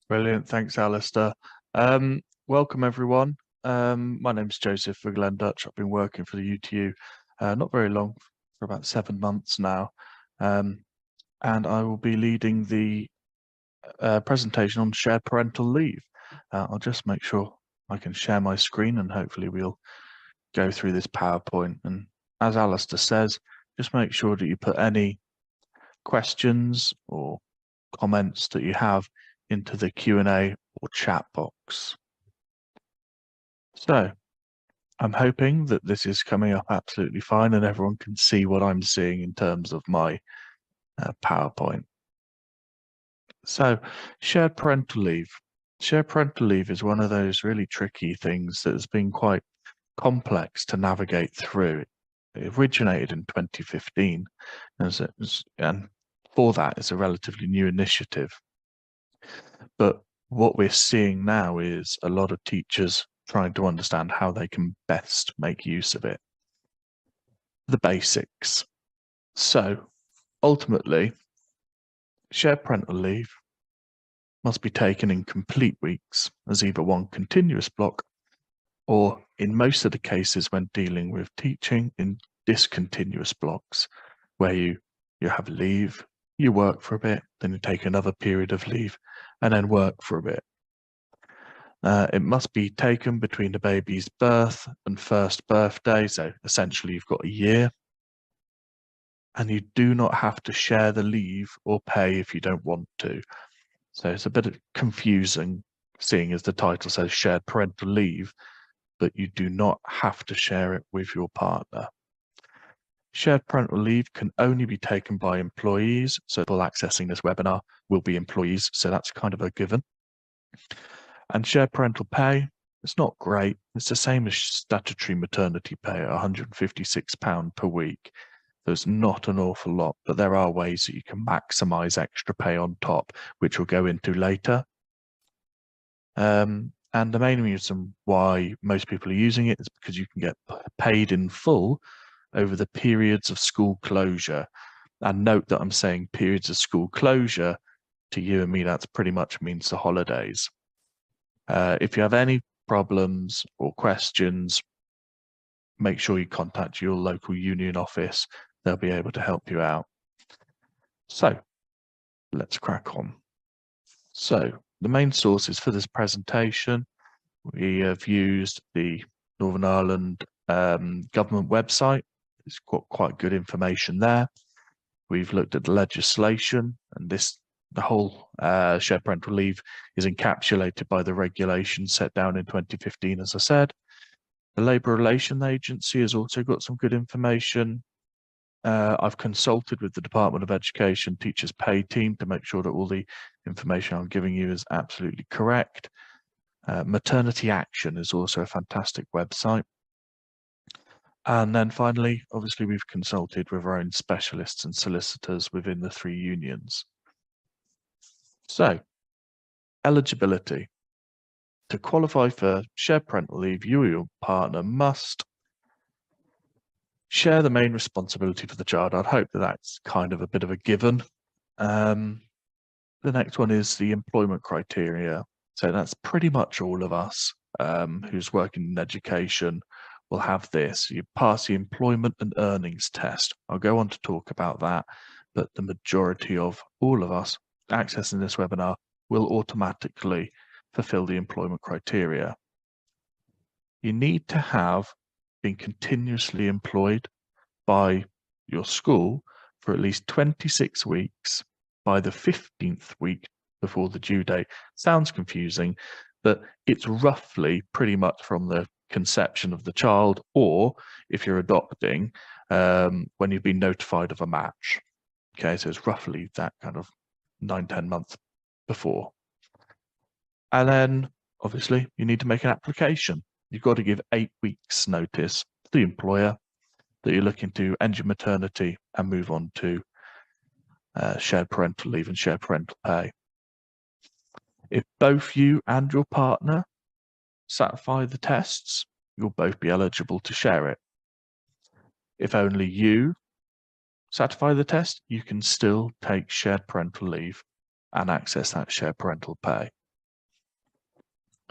Brilliant. Thanks, Alistair. Welcome, everyone. My name's Joseph for Glen Dutch. I've been working for the UTU not very long, for about 7 months now. And I will be leading the presentation on shared parental leave. I'll just make sure I can share my screen and hopefully we'll go through this PowerPoint. And as Alistair says, just make sure that you put any questions or comments that you have into the Q&A or chat box. So I'm hoping that this is coming up absolutely fine and everyone can see what I'm seeing in terms of my PowerPoint. So shared parental leave. Shared parental leave is one of those really tricky things that has been quite complex to navigate through. It originated in 2015 and for that it's a relatively new initiative. But what we're seeing now is a lot of teachers trying to understand how they can best make use of it. The basics. So ultimately, shared parental leave must be taken in complete weeks as either one continuous block or in most of the cases when dealing with teaching in discontinuous blocks where you have leave, you work for a bit, then you take another period of leave and then work for a bit. It must be taken between the baby's birth and first birthday, so essentially you've got a year. And you do not have to share the leave or pay if you don't want to. So it's a bit confusing, seeing as the title says shared parental leave, but you do not have to share it with your partner. Shared parental leave can only be taken by employees, so people accessing this webinar will be employees, so that's kind of a given. And shared parental pay, it's not great. It's the same as statutory maternity pay at £156 per week. There's not an awful lot, but there are ways that you can maximize extra pay on top, which we'll go into later. And the main reason why most people are using it is because you can get paid in full over the periods of school closure. And note that I'm saying periods of school closure. To you and me, that's pretty much means the holidays. If you have any problems or questions, make sure you contact your local union office. They'll be able to help you out. So let's crack on. So the main sources for this presentation, we have used the Northern Ireland government website. It's got quite good information there. We've looked at the legislation, and the whole shared parental leave is encapsulated by the regulations set down in 2015, as I said. The Labour Relations Agency has also got some good information. I've consulted with the Department of Education Teachers Pay team to make sure that all the information I'm giving you is absolutely correct. Maternity Action is also a fantastic website. And then finally, obviously, we've consulted with our own specialists and solicitors within the 3 unions. So, eligibility. To qualify for shared parental leave, you or your partner must share the main responsibility for the child. I'd hope that that's kind of a bit of a given. The next one is the employment criteria. So that's pretty much all of us who's working in education will have this. You pass the employment and earnings test. I'll go on to talk about that, but the majority of all of us accessing this webinar will automatically fulfill the employment criteria. You need to have been continuously employed by your school for at least 26 weeks by the 15th week before the due date. Sounds confusing, but it's roughly pretty much from the conception of the child, or if you're adopting, when you've been notified of a match. Okay, so it's roughly that kind of 9-10 months before. And then obviously you need to make an application. You've got to give 8 weeks notice to the employer that you're looking to end your maternity and move on to shared parental leave and shared parental pay. If both you and your partner satisfy the tests, you'll both be eligible to share it. If only you satisfy the test, you can still take shared parental leave and access that shared parental pay.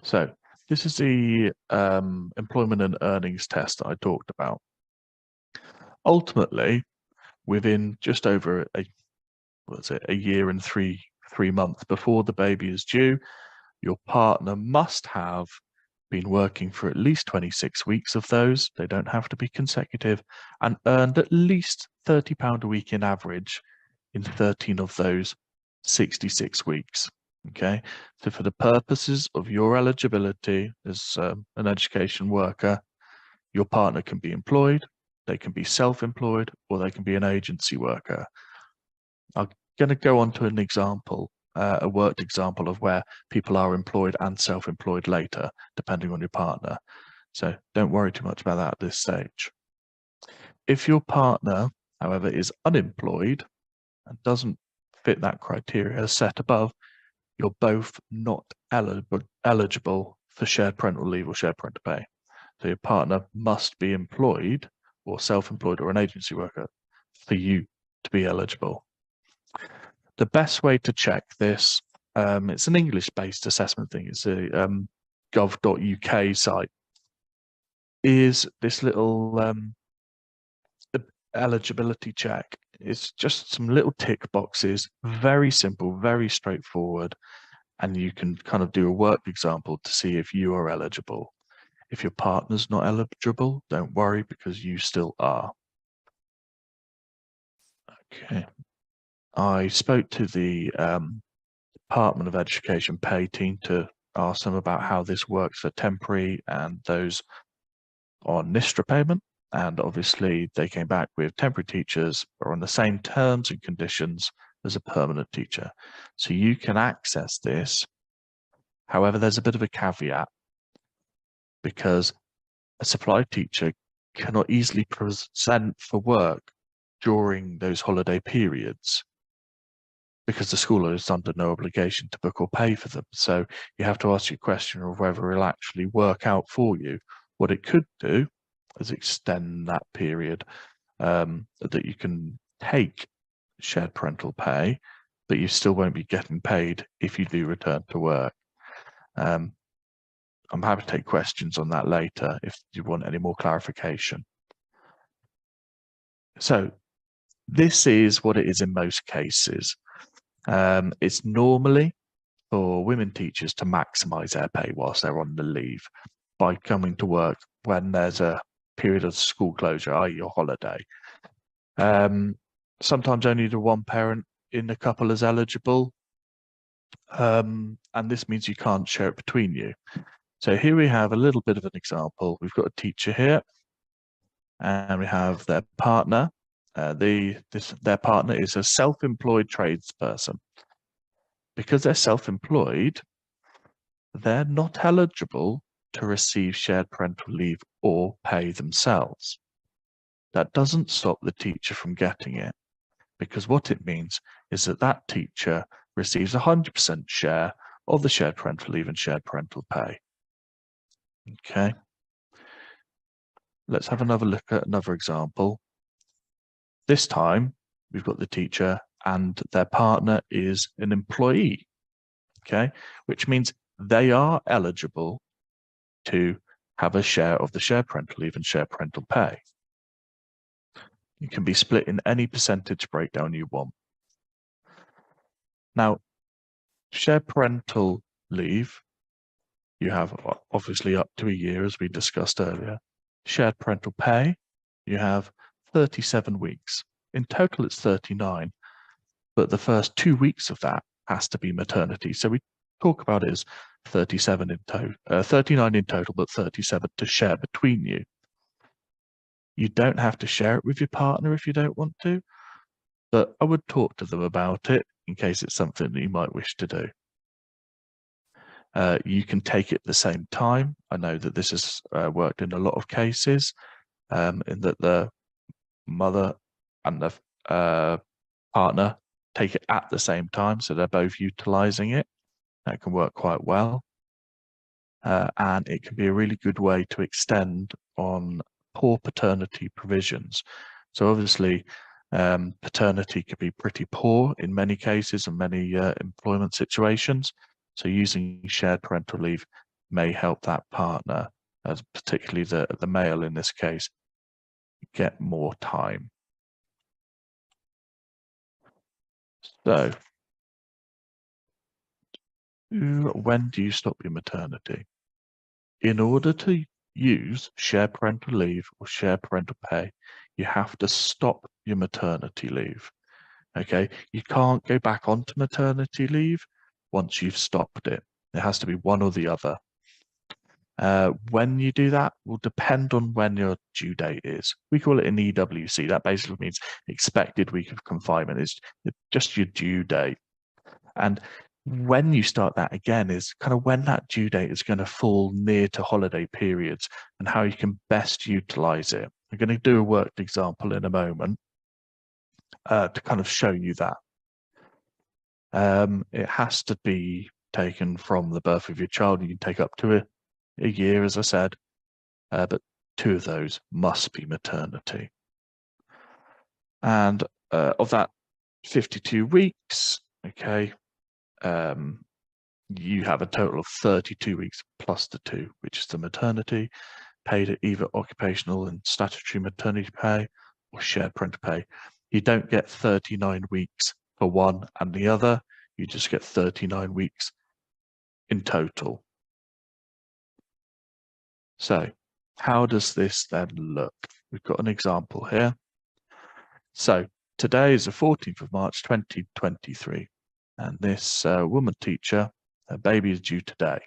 So this is the employment and earnings test that I talked about. Ultimately, within just over a year and three months before the baby is due, your partner must have been working for at least 26 weeks of those, they don't have to be consecutive, and earned at least £30 a week in average in 13 of those 66 weeks. Okay, so for the purposes of your eligibility as an education worker, your partner can be employed, they can be self-employed, or they can be an agency worker. I'm going to go on to an example, a worked example of where people are employed and self-employed later, depending on your partner. So don't worry too much about that at this stage. If your partner, however, is unemployed and doesn't fit that criteria set above, you're both not eligible for shared parental leave or shared parental pay. So your partner must be employed or self-employed or an agency worker for you to be eligible. The best way to check this, it's an English-based assessment thing, it's a gov.uk site, is this little eligibility check. It's just some little tick boxes, very simple, very straightforward, and you can kind of do a work example to see if you are eligible. If your partner's not eligible, don't worry because you still are. Okay. I spoke to the Department of Education pay team to ask them about how this works for temporary and those on NISTRA payment. And obviously they came back with temporary teachers are on the same terms and conditions as a permanent teacher. So you can access this. However, there's a bit of a caveat because a supply teacher cannot easily present for work during those holiday periods because the school is under no obligation to book or pay for them. So you have to ask your question of whether it'll actually work out for you. What it could do is extend that period that you can take shared parental pay, but you still won't be getting paid if you do return to work. I'm happy to take questions on that later if you want any more clarification. So this is what it is in most cases. It's normally for women teachers to maximize their pay whilst they're on the leave by coming to work when there's a period of school closure, i.e. your holiday. Sometimes only the one parent in the couple is eligible, and this means you can't share it between you. So here we have a little bit of an example. We've got a teacher here, and we have their partner. Their partner is a self-employed tradesperson. Because they're self-employed, they're not eligible to receive shared parental leave or pay themselves. That doesn't stop the teacher from getting it, because what it means is that that teacher receives 100% share of the shared parental leave and shared parental pay. Okay. Let's have another look at another example. This time, we've got the teacher and their partner is an employee, okay, which means they are eligible to have a share of the shared parental leave and shared parental pay. It can be split in any percentage breakdown you want. Now, shared parental leave, you have obviously up to a year, as we discussed earlier. Shared parental pay, you have 37 weeks. In total, it's 39, but the first 2 weeks of that has to be maternity. So we talk about it as 37 in total, 39 in total, but 37 to share between you. You don't have to share it with your partner if you don't want to, but I would talk to them about it in case it's something that you might wish to do. You can take it at the same time. I know that this has worked in a lot of cases, in that the mother and the partner take it at the same time, so they're both utilizing it. That can work quite well. And it can be a really good way to extend on poor paternity provisions. So obviously, paternity can be pretty poor in many cases and many employment situations. So using shared parental leave may help that partner, as particularly the male in this case, get more time. So, when do you stop your maternity? In order to use shared parental leave or shared parental pay, you have to stop your maternity leave. Okay, you can't go back onto maternity leave once you've stopped it. It has to be one or the other. When you do that will depend on when your due date is. We call it an EWC. That basically means expected week of confinement. It's just your due date. And when you start that again is kind of when that due date is going to fall near to holiday periods and how you can best utilize it. I'm going to do a worked example in a moment to kind of show you that. It has to be taken from the birth of your child. You can take up to a year, as I said, but 2 of those must be maternity. And of that 52 weeks, okay, you have a total of 32 weeks plus the 2, which is the maternity, paid at either occupational and statutory maternity pay or shared parental pay. You don't get 39 weeks for one and the other. You just get 39 weeks in total. So how does this then look? We've got an example here. So today is the 14th of March, 2023. And this woman teacher, her baby is due today.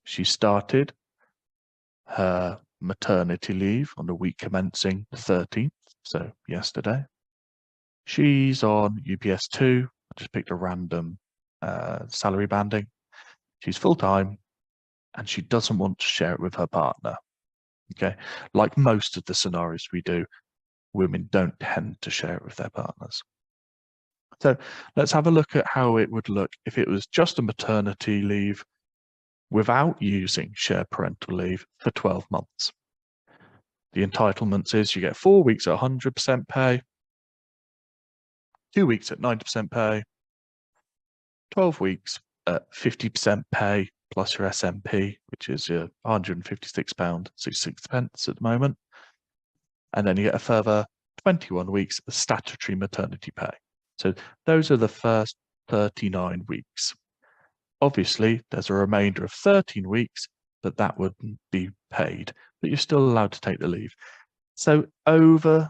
She started her maternity leave on the week commencing the 13th, so yesterday. She's on UPS 2. I just picked a random salary banding. She's full-time and she doesn't want to share it with her partner. Okay, like most of the scenarios we do, women don't tend to share it with their partners. So let's have a look at how it would look if it was just a maternity leave without using shared parental leave for 12 months. The entitlements is you get 4 weeks at 100% pay, 2 weeks at 90% pay, 12 weeks at 50% pay plus your SMP, which is your £156.66 at the moment. And then you get a further 21 weeks of statutory maternity pay. So those are the first 39 weeks. Obviously, there's a remainder of 13 weeks, but that wouldn't be paid, but you're still allowed to take the leave. So over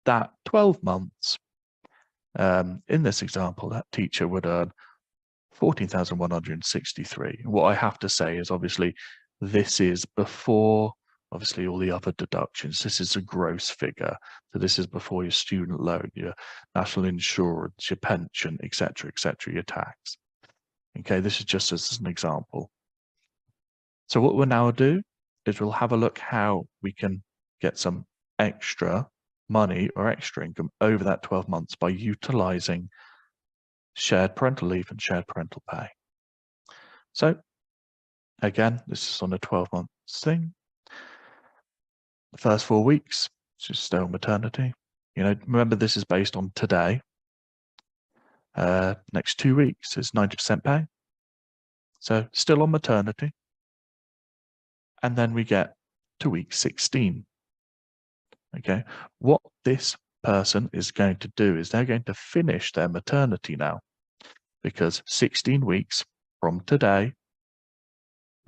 that 12 months, in this example, that teacher would earn 14,163. What I have to say is obviously this is before obviously all the other deductions. This is a gross figure. So this is before your student loan, your national insurance, your pension, etc., your tax. Okay, this is just as an example. So what we'll now do is we'll have a look how we can get some extra money or extra income over that 12 months by utilizing shared parental leave and shared parental pay. So again, this is on a 12-month thing. The first 4 weeks, just stay on maternity. You know, remember this is based on today. Next 2 weeks is 90% pay. So still on maternity. And then we get to week 16. Okay, what this person is going to do is they're going to finish their maternity now, because 16 weeks from today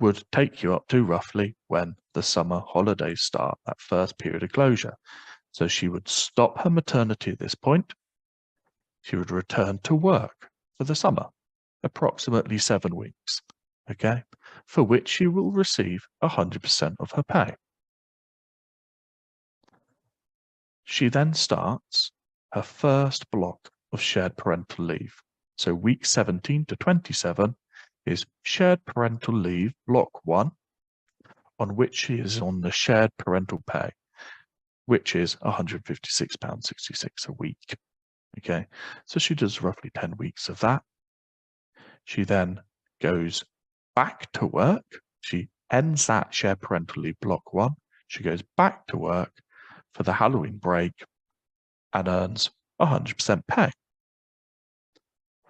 would take you up to roughly when the summer holidays start, that first period of closure. So she would stop her maternity at this point. She would return to work for the summer, approximately 7 weeks, okay, for which she will receive 100% of her pay. She then starts her first block of shared parental leave. So week 17 to 27 is shared parental leave, block 1, on which she is on the shared parental pay, which is £156.66 a week. Okay, so she does roughly 10 weeks of that. She then goes back to work. She ends that shared parental leave, block 1. She goes back to work for the Halloween break and earns 100% pay.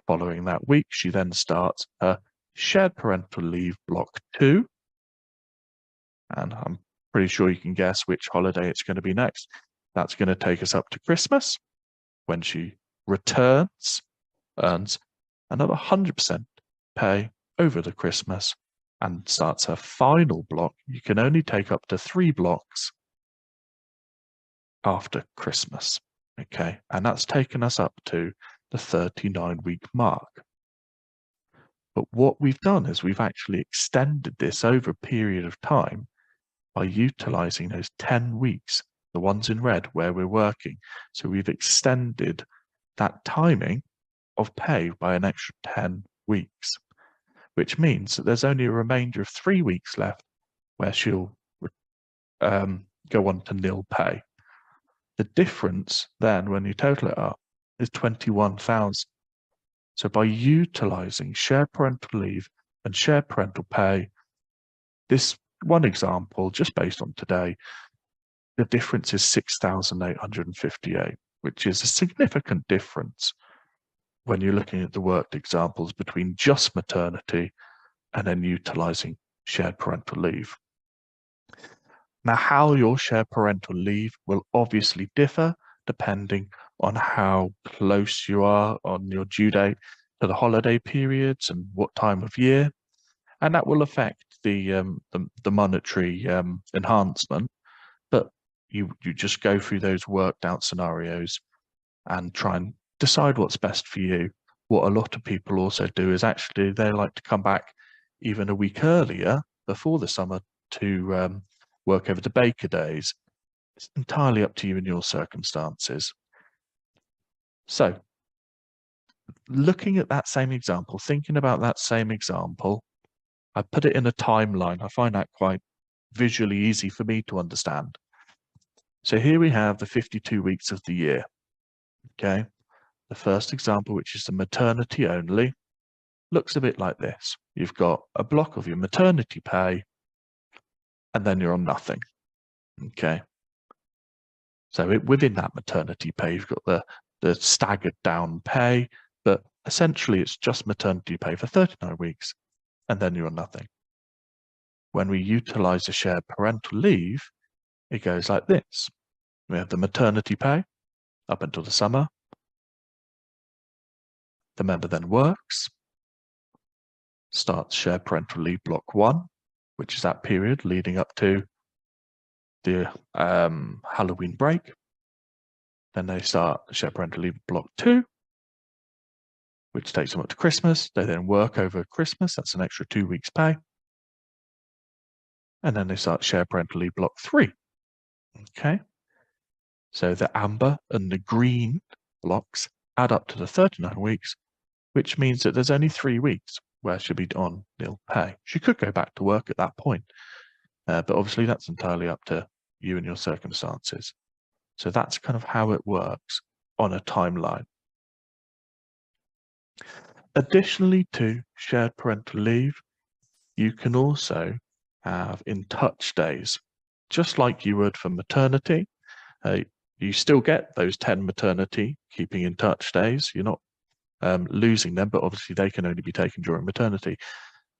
Following that week, she then starts her shared parental leave block 2, and I'm pretty sure you can guess which holiday it's going to be next. That's going to take us up to Christmas, when she returns, earns another 100% pay over the Christmas, and starts her final block. You can only take up to 3 blocks after Christmas. Okay, and that's taken us up to the 39-week mark. But what we've done is we've actually extended this over a period of time by utilizing those 10 weeks, the ones in red where we're working. So we've extended that timing of pay by an extra 10 weeks, which means that there's only a remainder of 3 weeks left where she'll go on to nil pay. The difference then, when you total it up, is 21,000. So by utilizing shared parental leave and shared parental pay, this one example, just based on today, the difference is 6,858, which is a significant difference when you're looking at the worked examples between just maternity and then utilizing shared parental leave. Now, how your shared parental leave will obviously differ depending on how close you are on your due date to the holiday periods and what time of year, and that will affect the monetary enhancement. But you just go through those worked out scenarios and try and decide what's best for you. What a lot of people also do is actually they like to come back even a week earlier before the summer to work over the Baker days. It's entirely up to you and your circumstances. So looking at that same example, thinking about that same example, I put it in a timeline. I find that quite visually easy for me to understand. So here we have the 52 weeks of the year. Okay. The first example, which is the maternity only, looks a bit like this. You've got a block of your maternity pay, and then you're on nothing. Okay. So within that maternity pay, you've got the staggered down pay, but essentially it's just maternity pay for 39 weeks, and then you're on nothing. When we utilize the shared parental leave, it goes like this. We have the maternity pay up until the summer. The member then works, starts shared parental leave block 1, which is that period leading up to the Halloween break. Then they start shared parental leave block 2, which takes them up to Christmas. They then work over Christmas. That's an extra 2 weeks pay. And then they start shared parental leave block 3. Okay. So the amber and the green blocks add up to the 39 weeks, which means that there's only 3 weeks where she'll be on nil pay. She could go back to work at that point, but obviously that's entirely up to you and your circumstances. So that's kind of how it works on a timeline. Additionally to shared parental leave, you can also have in-touch days, just like you would for maternity. You still get those 10 maternity keeping in touch days. You're not losing them, but obviously they can only be taken during maternity.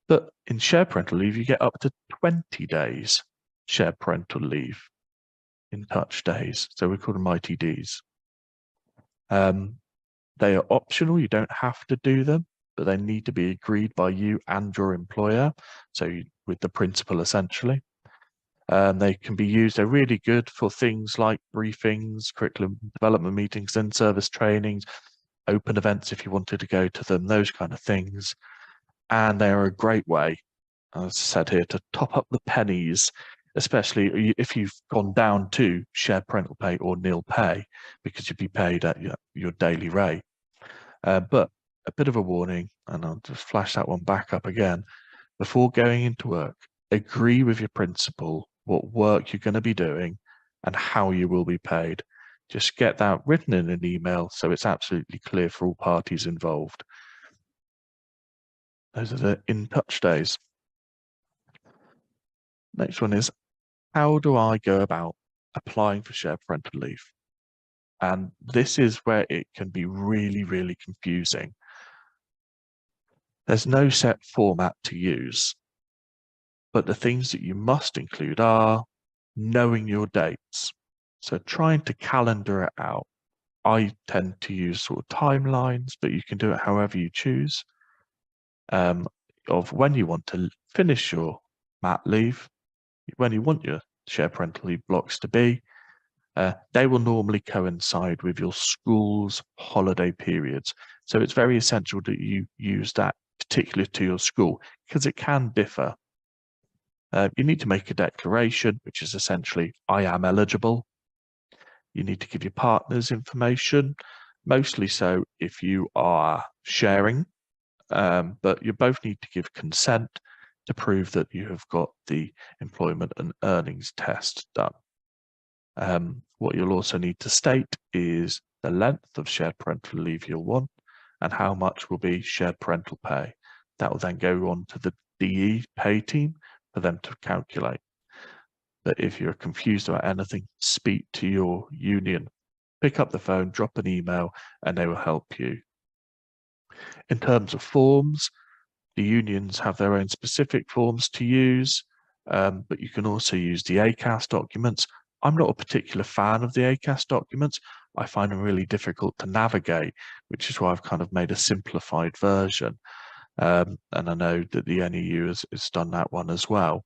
But in shared parental leave, you get up to 20 days shared parental leave in touch days. So we call them ITDs. They are optional. You don't have to do them, but they need to be agreed by you and your employer. So with the principal, essentially. They can be used. They're really good for things like briefings, curriculum development meetings, in-service trainings, open events if you wanted to go to them, those kind of things. And they are a great way, as I said here, to top up the pennies, especially if you've gone down to shared parental pay or nil pay, because you'd be paid at your daily rate. But a bit of a warning, and I'll just flash that one back up again. Before going into work, agree with your principal what work you're going to be doing and how you will be paid. Just get that written in an email so it's absolutely clear for all parties involved. Those are the in-touch days. Next one is, how do I go about applying for shared parental leave? And this is where it can be really, really confusing. There's no set format to use, but the things that you must include are knowing your dates. So trying to calendar it out. I tend to use sort of timelines, but you can do it however you choose, of when you want to finish your mat leave, when you want your shared parental leave blocks to be. They will normally coincide with your school's holiday periods. So it's very essential that you use that particular to your school, because it can differ. You need to make a declaration, which is essentially, I am eligible. You need to give your partners information, mostly so if you are sharing, but you both need to give consent to prove that you have got the employment and earnings test done. What you'll also need to state is the length of shared parental leave you'll want and how much will be shared parental pay. That will then go on to the DE pay team for them to calculate. But if you're confused about anything, speak to your union. Pick up the phone, drop an email, and they will help you. In terms of forms, the unions have their own specific forms to use, but you can also use the ACAS documents. I'm not a particular fan of the ACAS documents. I find them really difficult to navigate, which is why I've kind of made a simplified version. And I know that the NEU has done that one as well.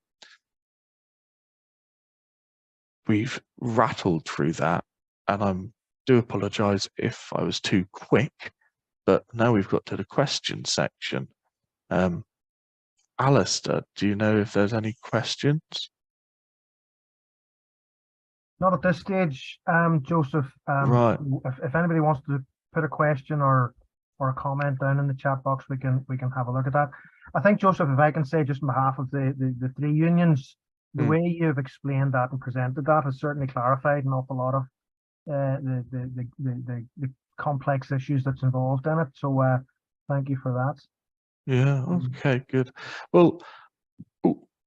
We've rattled through that, and I do apologise if I was too quick, but now we've got to the question section. Alistair, do you know if there's any questions? Not at this stage, Joseph. Right. If anybody wants to put a question or a comment down in the chat box, we can have a look at that. I think, Joseph, if I can say just on behalf of the three unions, the way you've explained that and presented that has certainly clarified an awful lot of the complex issues that's involved in it. So thank you for that. Yeah, okay, good. Well,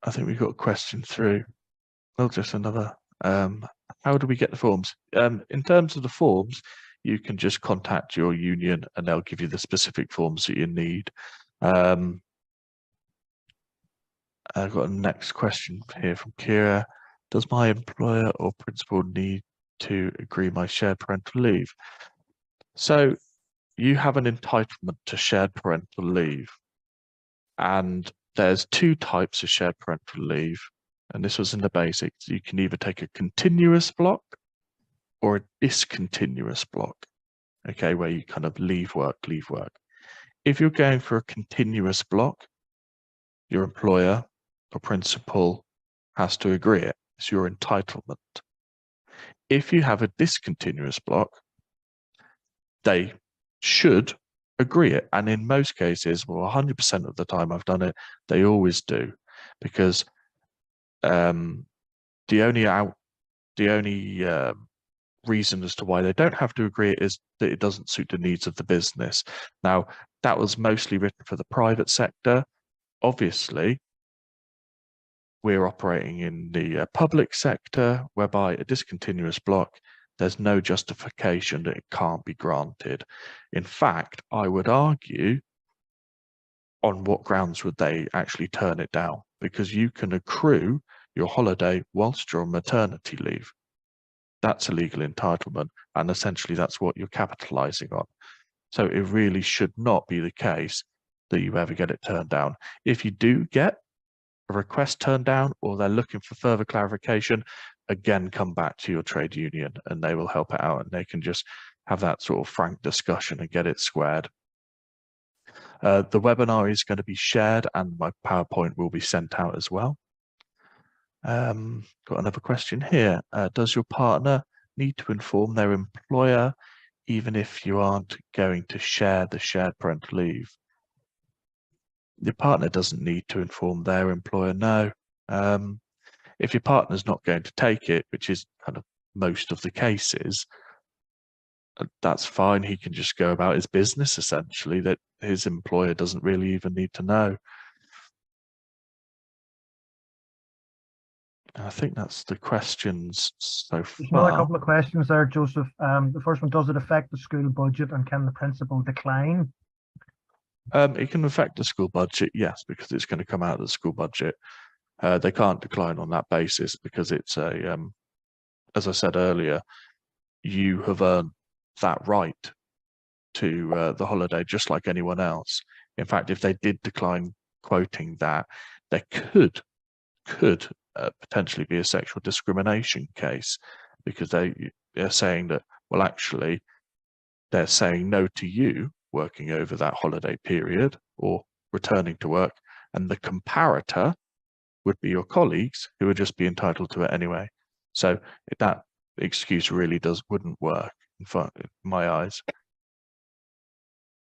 I think we've got a question through. Well, just another. How do we get the forms? In terms of the forms, you can just contact your union and they'll give you the specific forms that you need. I've got a next question here from Kira. Does my employer or principal need to agree my shared parental leave? So you have an entitlement to shared parental leave, and there's two types of shared parental leave. And this was in the basics. You can either take a continuous block or a discontinuous block, okay, where you kind of leave work. If you're going for a continuous block, your employer or principal has to agree it. It's your entitlement. If you have a discontinuous block, they should agree it. And in most cases, well, 100% of the time I've done it, they always do, because the only reason as to why they don't have to agree is that it doesn't suit the needs of the business. Now, that was mostly written for the private sector. Obviously, we're operating in the public sector, whereby a discontinuous block, there's no justification that it can't be granted. In fact, I would argue, on what grounds would they actually turn it down? Because you can accrue your holiday whilst you're on maternity leave. That's a legal entitlement, and essentially that's what you're capitalizing on. So it really should not be the case that you ever get it turned down. If you do get a request turned down or they're looking for further clarification, again, come back to your trade union and they will help it out, and they can just have that sort of frank discussion and get it squared. The webinar is going to be shared and my PowerPoint will be sent out as well. Got another question here. Does your partner need to inform their employer even if you aren't going to share the shared parental leave? Your partner doesn't need to inform their employer, no. If your partner's not going to take it, which is kind of most of the cases, that's fine. He can just go about his business, essentially, that his employer doesn't really even need to know. I think that's the questions so far. There's another couple of questions there, Joseph. The first one, does it affect the school budget and can the principal decline? It can affect the school budget, yes, because it's going to come out of the school budget. They can't decline on that basis because it's a, as I said earlier, you have earned that right to the holiday just like anyone else. In fact, if they did decline quoting that, there could potentially be a sexual discrimination case because they're saying that, well, actually, they're saying no to you working over that holiday period or returning to work, and the comparator would be your colleagues who would just be entitled to it anyway. So that excuse really wouldn't work in my eyes.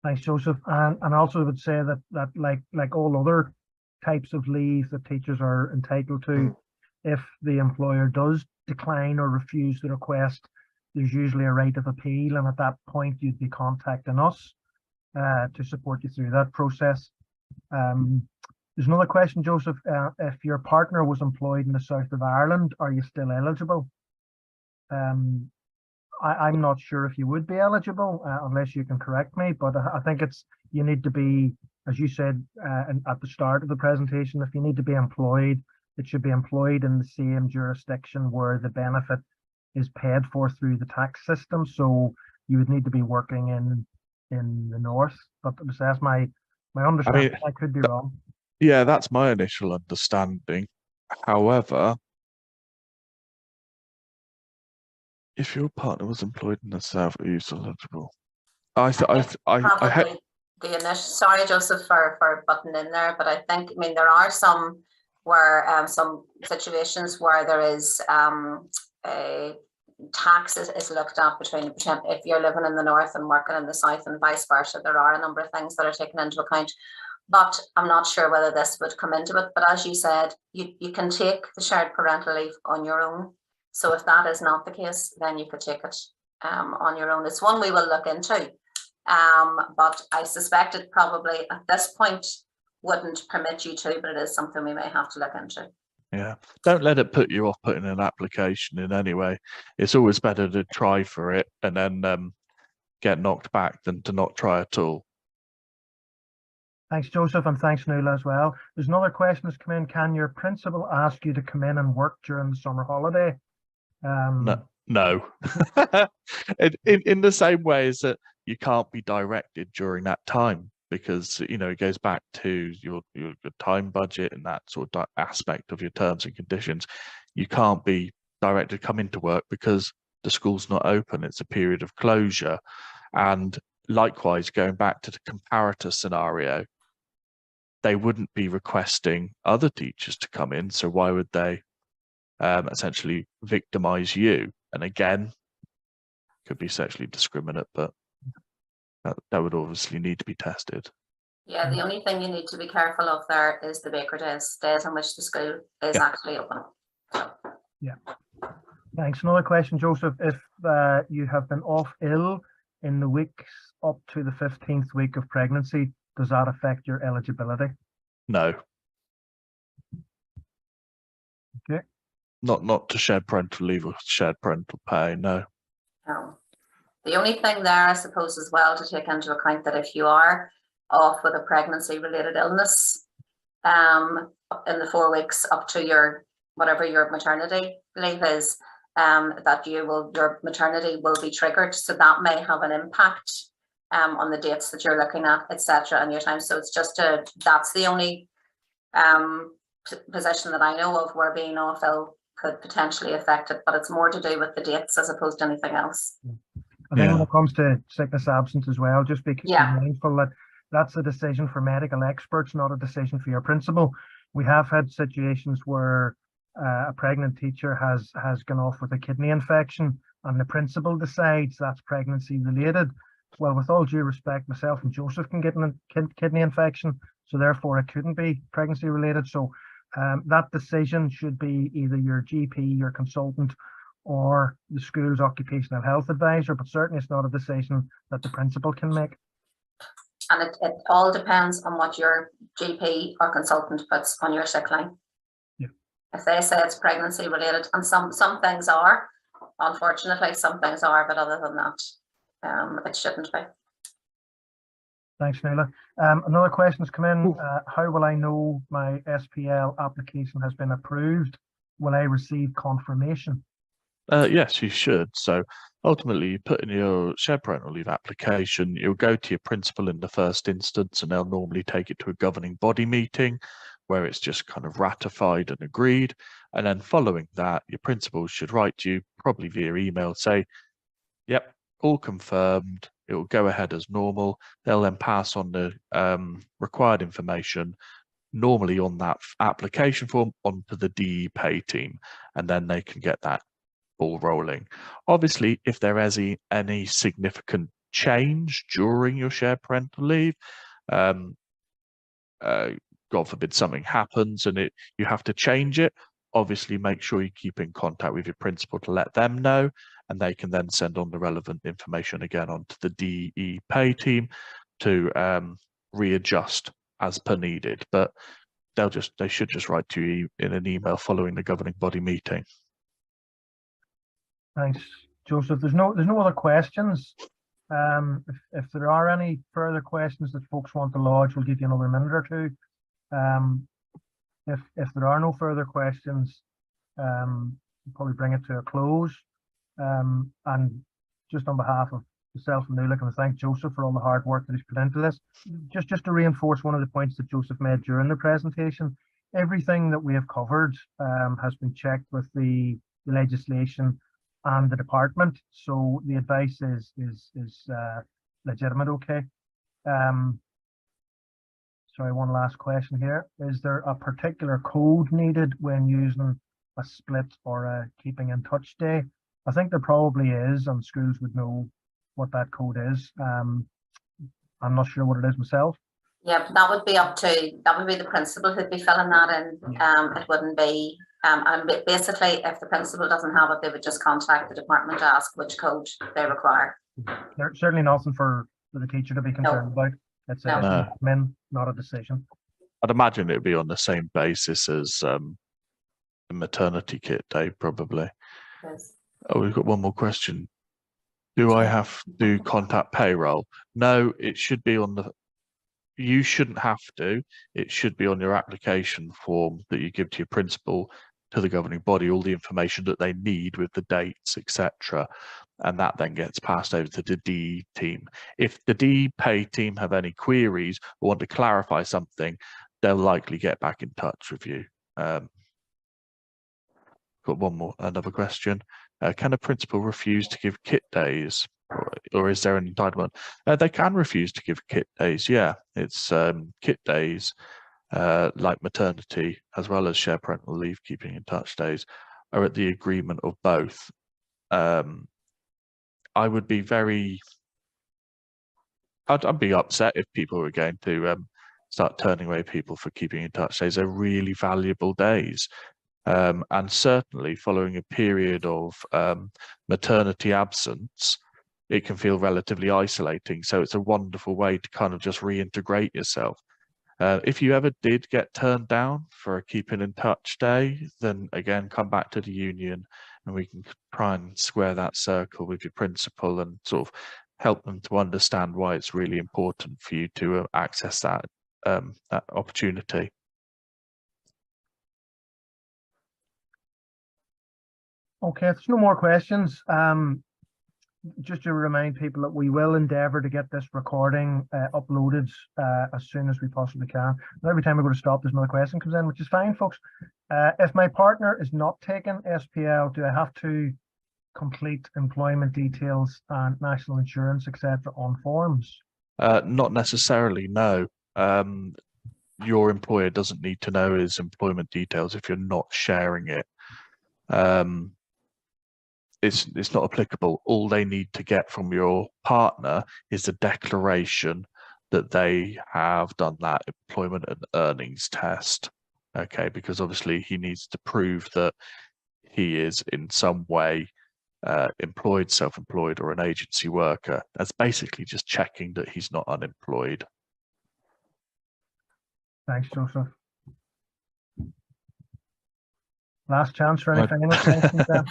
Thanks, Joseph. And also would say that like all other types of leave that teachers are entitled to, if the employer does decline or refuse the request, there's usually a right of appeal, and at that point you'd be contacting us to support you through that process. There's another question, Joseph. If your partner was employed in the south of Ireland, are you still eligible? I'm not sure if you would be eligible, unless you can correct me, but I think you need to be, as you said at the start of the presentation, if you need to be employed, it should be employed in the same jurisdiction where the benefit is paid for through the tax system. So you would need to be working in the north, but that's my understanding. I could be wrong. Yeah, that's my initial understanding. However, if your partner was employed in the south, are you still eligible? Probably the initial. Sorry, Joseph, for butting in there, but I mean there are some where some situations where there is a tax is looked at between if you're living in the north and working in the south and vice versa. There are a number of things that are taken into account, but I'm not sure whether this would come into it. But as you said, you can take the shared parental leave on your own. So if that is not the case, then you could take it on your own. It's one we will look into, but I suspect it probably at this point wouldn't permit you to, but it is something we may have to look into. Yeah, don't let it put you off putting an application in anyway. It's always better to try for it and then get knocked back than to not try at all. Thanks, Joseph, and thanks, Nuala, as well. There's another question that's come in. Can your principal ask you to come in and work during the summer holiday? No. in the same way as that you can't be directed during that time, because it goes back to your time budget and that sort of aspect of your terms and conditions. You can't be directed to come into work because the school's not open. It's a period of closure. And likewise, going back to the comparator scenario, they wouldn't be requesting other teachers to come in. So why would they essentially victimize you? And again, could be sexually discriminate, but that would obviously need to be tested. Yeah, the only thing you need to be careful of there is the baker days on which the school is actually open. So. Yeah. Thanks. Another question, Joseph. If you have been off ill in the weeks up to the 15th week of pregnancy, does that affect your eligibility? No. Okay. Not to shared parental leave or shared parental pay, no. No. The only thing there, I suppose, as well to take into account that if you are off with a pregnancy-related illness in the 4 weeks up to your whatever your maternity leave is, that your maternity will be triggered. So that may have an impact on the dates that you're looking at, etc., and your time. So it's just that's the only position that I know of where being off ill could potentially affect it, but it's more to do with the dates as opposed to anything else. I think when it comes to sickness absence as well, just be mindful that that's a decision for medical experts, not a decision for your principal. We have had situations where a pregnant teacher has gone off with a kidney infection and the principal decides that's pregnancy related. Well, with all due respect, myself and Joseph can get a kidney infection, so therefore it couldn't be pregnancy related. So that decision should be either your GP, your consultant, or the school's occupational health advisor, but certainly it's not a decision that the principal can make. And it all depends on what your GP or consultant puts on your sick line. Yeah. If they say it's pregnancy related, and some things are, unfortunately, some things are, but other than that, it shouldn't be. Thanks, Nuala. Another question's come in. How will I know my SPL application has been approved? Will I receive confirmation? Yes, you should. So ultimately, you put in your shared parental leave application, you'll go to your principal in the first instance, and they'll normally take it to a governing body meeting where it's just kind of ratified and agreed. And then following that, your principal should write to you, probably via email, say, yep, all confirmed. It will go ahead as normal. They'll then pass on the required information, normally on that application form, onto the DE pay team, and then they can get that ball rolling. Obviously, if there is any significant change during your shared parental leave, God forbid something happens and you have to change it, obviously make sure you keep in contact with your principal to let them know, and they can then send on the relevant information again onto the DE pay team to readjust as per needed. But they should just write to you in an email following the governing body meeting. Thanks, Joseph. There's no other questions. If there are any further questions that folks want to lodge, we'll give you another minute or two. If there are no further questions, we'll probably bring it to a close. And just on behalf of myself and Nuala, I can thank Joseph for all the hard work that he's put into this. Just to reinforce one of the points that Joseph made during the presentation, everything that we have covered has been checked with the legislation and the department, so the advice is legitimate. Okay. Sorry, one last question here. Is there a particular code needed when using a split or a keeping in touch day? I think there probably is, and schools would know what that code is. I'm not sure what it is myself. Yeah, that would be the principal who'd be filling that in. It wouldn't be, and basically if the principal doesn't have it, they would just contact the department to ask which code they require. There's certainly nothing for the teacher to be concerned about. It's not a decision. I'd imagine it'd be on the same basis as the maternity kit day, probably. Yes. Oh, we've got one more question. Do I have to contact payroll? No, it should be on the. You shouldn't have to. It should be on your application form that you give to your principal, to the governing body, all the information that they need with the dates, etc. And that then gets passed over to the DE team. If the DE pay team have any queries or want to clarify something, they'll likely get back in touch with you. Got another question. Can a principal refuse to give kit days? Or is there an entitlement? They can refuse to give kit days. Yeah, it's kit days, like maternity, as well as shared parental leave, keeping in touch days, are at the agreement of both. I would be I'd be upset if people were going to start turning away people for keeping in touch days. They're really valuable days. And certainly following a period of maternity absence, it can feel relatively isolating. So it's a wonderful way to kind of just reintegrate yourself. If you ever did get turned down for a keeping in touch day, then again, come back to the union and we can try and square that circle with your principal and sort of help them to understand why it's really important for you to access that opportunity. Okay, if there's no more questions, just to remind people that we will endeavour to get this recording uploaded as soon as we possibly can. And every time we go to stop, there's another question comes in, which is fine, folks. If my partner is not taking SPL, do I have to complete employment details and national insurance, etc., on forms? Not necessarily, no. Your employer doesn't need to know his employment details if you're not sharing it. It's not applicable. All they need to get from your partner is a declaration that they have done that employment and earnings test. Okay, because obviously he needs to prove that he is in some way employed, self-employed, or an agency worker. That's basically just checking that he's not unemployed. Thanks, Joseph. Last chance for any final questions then?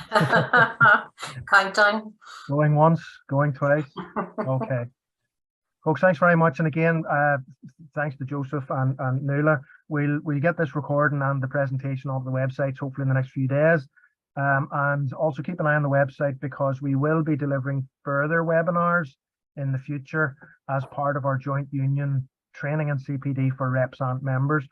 Countdown. Going once, going twice. Okay. Folks, thanks very much. And again, thanks to Joseph and Nuala. We'll get this recording and the presentation on the website hopefully in the next few days. And also keep an eye on the website, because we will be delivering further webinars in the future as part of our joint union training and CPD for reps and members.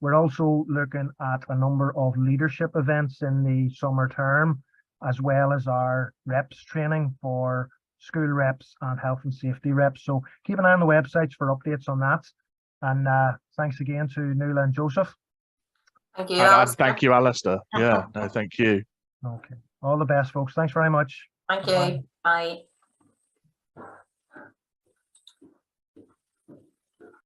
We're also looking at a number of leadership events in the summer term, as well as our reps training for school reps and health and safety reps. So keep an eye on the websites for updates on that. And thanks again to Nuala and Joseph. Thank you. And thank you, Alistair. Yeah, no, thank you. Okay. All the best, folks. Thanks very much. Thank you. Bye.